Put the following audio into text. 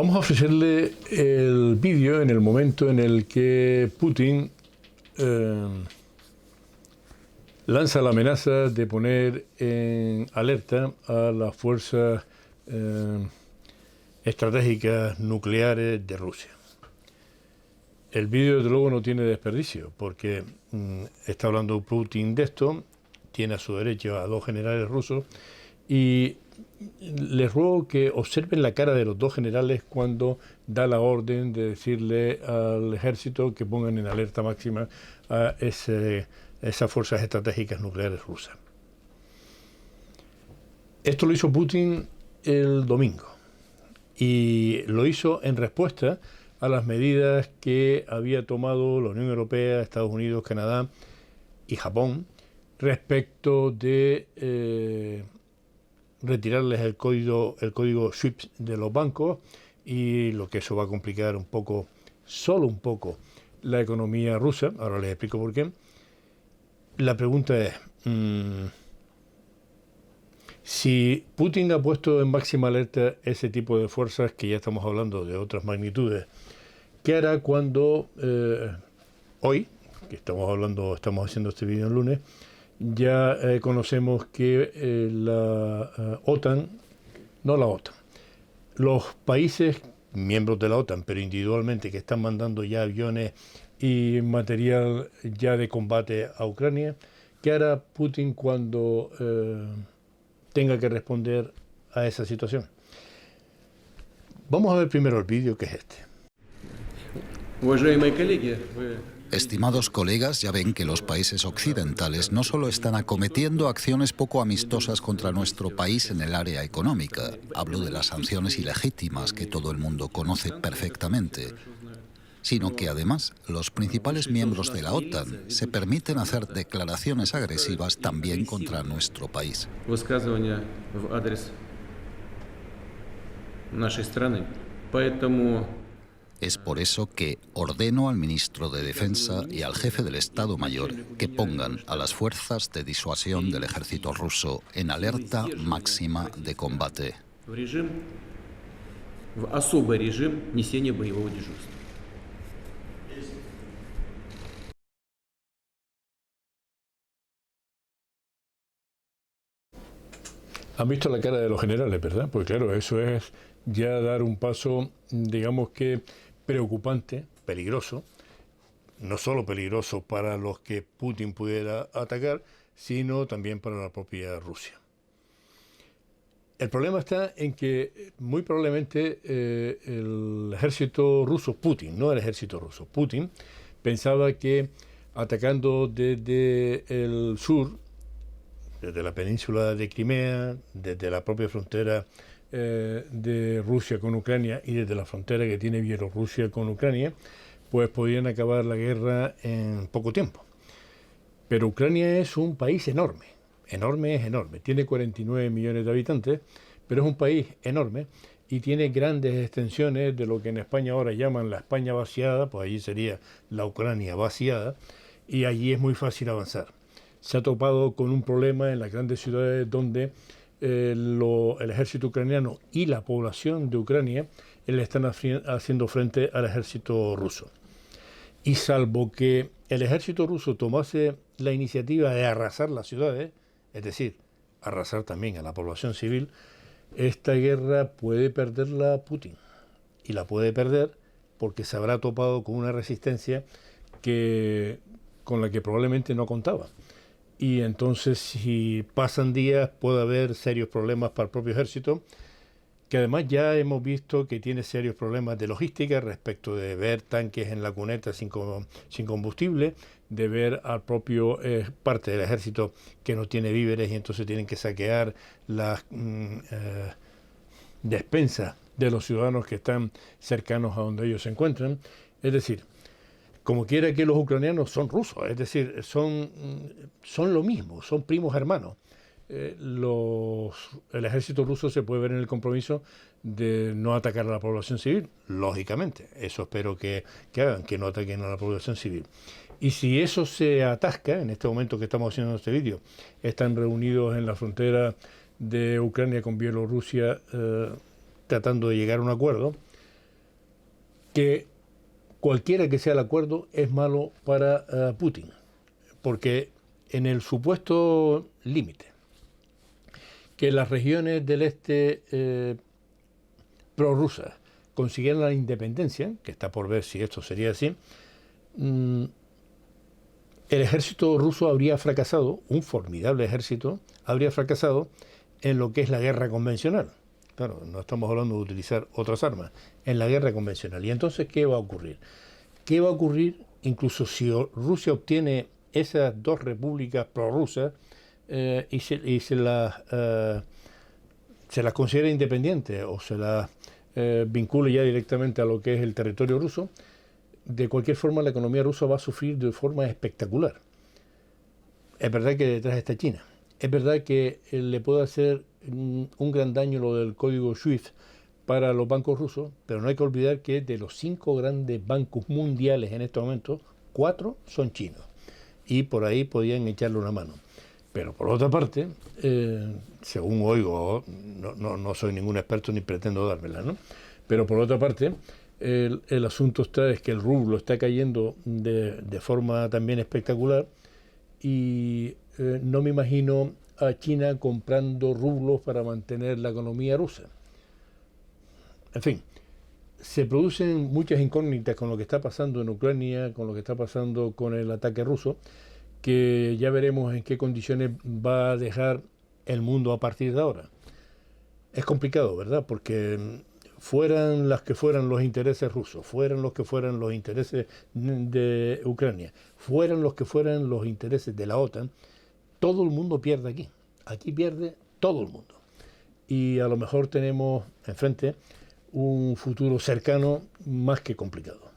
Vamos a ofrecerle el vídeo en el momento en el que Putin lanza la amenaza de poner en alerta a las fuerzas estratégicas nucleares de Rusia. El vídeo, desde luego, no tiene desperdicio, porque está hablando Putin de esto, tiene a su derecha a dos generales rusos, y les ruego que observen la cara de los dos generales cuando da la orden de decirle al ejército que pongan en alerta máxima a esas fuerzas estratégicas nucleares rusas. Esto lo hizo Putin el domingo, y lo hizo en respuesta a las medidas que había tomado la Unión Europea, Estados Unidos, Canadá y Japón respecto de retirarles el código SWIFT de los bancos, y lo que eso va a complicar un poco, solo un poco, la economía rusa. Ahora les explico por qué. La pregunta es, si Putin ha puesto en máxima alerta ese tipo de fuerzas, que ya estamos hablando de otras magnitudes, ¿qué hará cuando hoy, que estamos haciendo este vídeo el lunes, ya conocemos que la OTAN, no la OTAN, los países miembros de la OTAN, pero individualmente, que están mandando ya aviones y material ya de combate a Ucrania? ¿Qué hará Putin cuando tenga que responder a esa situación? Vamos a ver primero el vídeo, que es este. Estimados colegas, ya ven que los países occidentales no solo están acometiendo acciones poco amistosas contra nuestro país en el área económica, hablo de las sanciones ilegítimas que todo el mundo conoce perfectamente, sino que además los principales miembros de la OTAN se permiten hacer declaraciones agresivas también contra nuestro país. Es por eso que ordeno al ministro de Defensa y al jefe del Estado Mayor que pongan a las fuerzas de disuasión del ejército ruso en alerta máxima de combate. Han visto la cara de los generales, ¿verdad? Pues claro, eso es ya dar un paso, digamos que preocupante, peligroso, no solo peligroso para los que Putin pudiera atacar, sino también para la propia Rusia. El problema está en que muy probablemente el ejército ruso, Putin, no el ejército ruso, Putin, pensaba que atacando desde el sur, desde la península de Crimea, desde la propia frontera de Rusia con Ucrania y desde la frontera que tiene Bielorrusia con Ucrania, pues podían acabar la guerra en poco tiempo. Pero Ucrania es un país enorme, enorme es enorme, tiene 49 millones de habitantes, pero es un país enorme y tiene grandes extensiones de lo que en España ahora llaman la España vaciada, pues allí sería la Ucrania vaciada, y allí es muy fácil avanzar. Se ha topado con un problema en las grandes ciudades donde el ejército ucraniano y la población de Ucrania le están haciendo frente al ejército ruso. Y salvo que el ejército ruso tomase la iniciativa de arrasar las ciudades, es decir, arrasar también a la población civil, esta guerra puede perderla Putin. Y la puede perder porque se habrá topado con una resistencia con la que probablemente no contaba. Y entonces, si pasan días, puede haber serios problemas para el propio ejército, que además ya hemos visto que tiene serios problemas de logística respecto de ver tanques en la cuneta sin combustible, de ver al propio parte del ejército que no tiene víveres y entonces tienen que saquear las despensas de los ciudadanos que están cercanos a donde ellos se encuentran. Es decir, como quiera que los ucranianos son rusos, es decir, son lo mismo, son primos hermanos. El ejército ruso se puede ver en el compromiso de no atacar a la población civil, lógicamente. Eso espero que hagan, que no ataquen a la población civil. Y si eso se atasca, en este momento que estamos haciendo este vídeo, están reunidos en la frontera de Ucrania con Bielorrusia tratando de llegar a un acuerdo, que cualquiera que sea el acuerdo es malo para Putin, porque en el supuesto límite que las regiones del este prorrusas consiguieran la independencia, que está por ver si esto sería así, el ejército ruso habría fracasado, un formidable ejército, habría fracasado en lo que es la guerra convencional. Claro, no estamos hablando de utilizar otras armas, en la guerra convencional. Y entonces, ¿qué va a ocurrir? ¿Qué va a ocurrir incluso si Rusia obtiene esas dos repúblicas prorrusas y se las considera independientes o se las vincule ya directamente a lo que es el territorio ruso? De cualquier forma, la economía rusa va a sufrir de forma espectacular. Es verdad que detrás está China. Es verdad que le puede hacer un gran daño lo del código SWIFT para los bancos rusos, pero no hay que olvidar que de los 5 grandes bancos mundiales en estos momentos, 4 son chinos. Y por ahí podían echarle una mano. Pero por otra parte, según oigo, no soy ningún experto ni pretendo dármela, ¿no? Pero por otra parte, el asunto es que el rublo está cayendo de forma también espectacular y no me imagino a China comprando rublos para mantener la economía rusa. En fin, se producen muchas incógnitas con lo que está pasando en Ucrania, con lo que está pasando con el ataque ruso, que ya veremos en qué condiciones va a dejar el mundo a partir de ahora. Es complicado, ¿verdad? Porque fueran las que fueran los intereses rusos, fueran los que fueran los intereses de Ucrania, fueran los que fueran los intereses de la OTAN, todo el mundo pierde aquí. Aquí pierde todo el mundo. Y a lo mejor tenemos enfrente un futuro cercano más que complicado.